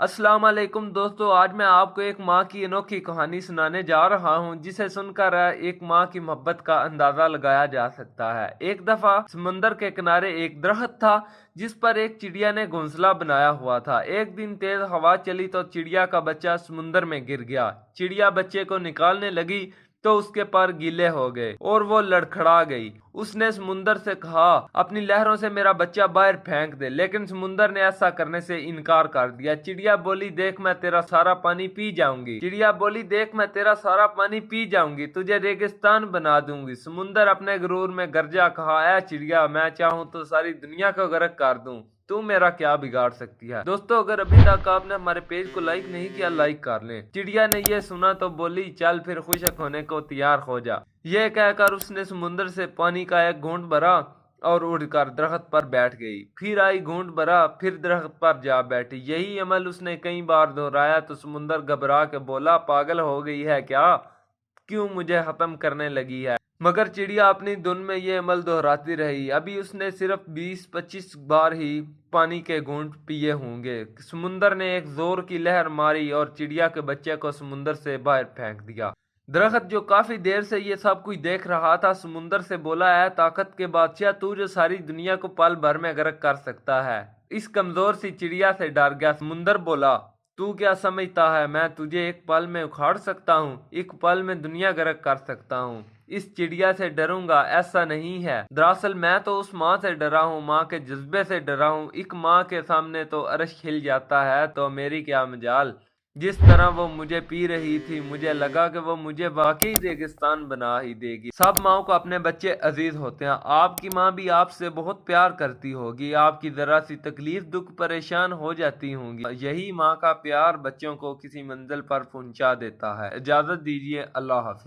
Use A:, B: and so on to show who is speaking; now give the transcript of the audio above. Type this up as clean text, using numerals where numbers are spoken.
A: अस्सलाम वालेकुम दोस्तों, आज मैं आपको एक माँ की अनोखी कहानी सुनाने जा रहा हूँ जिसे सुनकर एक माँ की मोहब्बत का अंदाजा लगाया जा सकता है। एक दफा समुंदर के किनारे एक दरख्त था जिस पर एक चिड़िया ने घोंसला बनाया हुआ था। एक दिन तेज हवा चली तो चिड़िया का बच्चा समुंदर में गिर गया। चिड़िया बच्चे को निकालने लगी तो उसके पर गीले हो गए और वो लड़खड़ा गई। उसने समुंदर से कहा, अपनी लहरों से मेरा बच्चा बाहर फेंक दे, लेकिन समुंदर ने ऐसा करने से इनकार कर दिया। चिड़िया बोली, देख मैं तेरा सारा पानी पी जाऊंगी। चिड़िया बोली, देख मैं तेरा सारा पानी पी जाऊंगी, तुझे रेगिस्तान बना दूंगी। समुंदर अपने गुरूर में गरजा कहा, ऐ चिड़िया, मैं चाहूं तो सारी दुनिया को गर्क कर दूं, तू मेरा क्या बिगाड़ सकती है। दोस्तों, अगर अभी तक आपने हमारे पेज को लाइक नहीं किया, लाइक कर लें। चिड़िया ने यह सुना तो बोली, चल फिर खुशक होने को तैयार हो जा। यह कहकर उसने समुंदर से पानी का एक घूंट भरा और उड़कर दरख्त पर बैठ गई। फिर आई, घूंट भरा, फिर दरख्त पर जा बैठी। यही अमल उसने कई बार दोहराया तो समुंदर घबरा के बोला, पागल हो गई है क्या, क्यों मुझे खत्म करने लगी है। मगर चिड़िया अपनी धुन में ये अमल दोहराती रही। अभी उसने सिर्फ 20-25 बार ही पानी के घूंट पिए होंगे। समुंदर ने एक जोर की लहर मारी और चिड़िया के बच्चे को समुंदर से बाहर फेंक दिया। दरख्त, जो काफी देर से ये सब कुछ देख रहा था, समुंदर से बोला, है ताकत के बादशाह, तू जो सारी दुनिया को पल भर में गर्क कर सकता है, इस कमजोर सी चिड़िया से डर गया। समुंदर बोला, तू क्या समझता है, मैं तुझे एक पल में उखाड़ सकता हूँ, एक पल में दुनिया गर्क कर सकता हूँ। इस चिड़िया से डरूंगा, ऐसा नहीं है। दरअसल मैं तो उस माँ से डरा हूँ, माँ के जज्बे से डरा हूँ। एक माँ के सामने तो अर्श हिल जाता है, तो मेरी क्या मजाल। जिस तरह वो मुझे पी रही थी, मुझे लगा कि वो मुझे वाकई रेगिस्तान बना ही देगी। सब माओ को अपने बच्चे अजीज होते हैं। आपकी माँ भी आपसे बहुत प्यार करती होगी, आपकी जरा सी तकलीफ दुख परेशान हो जाती होंगी। यही माँ का प्यार बच्चों को किसी मंजिल पर पहुंचा देता है। इजाजत दीजिए, अल्लाह हाफिज।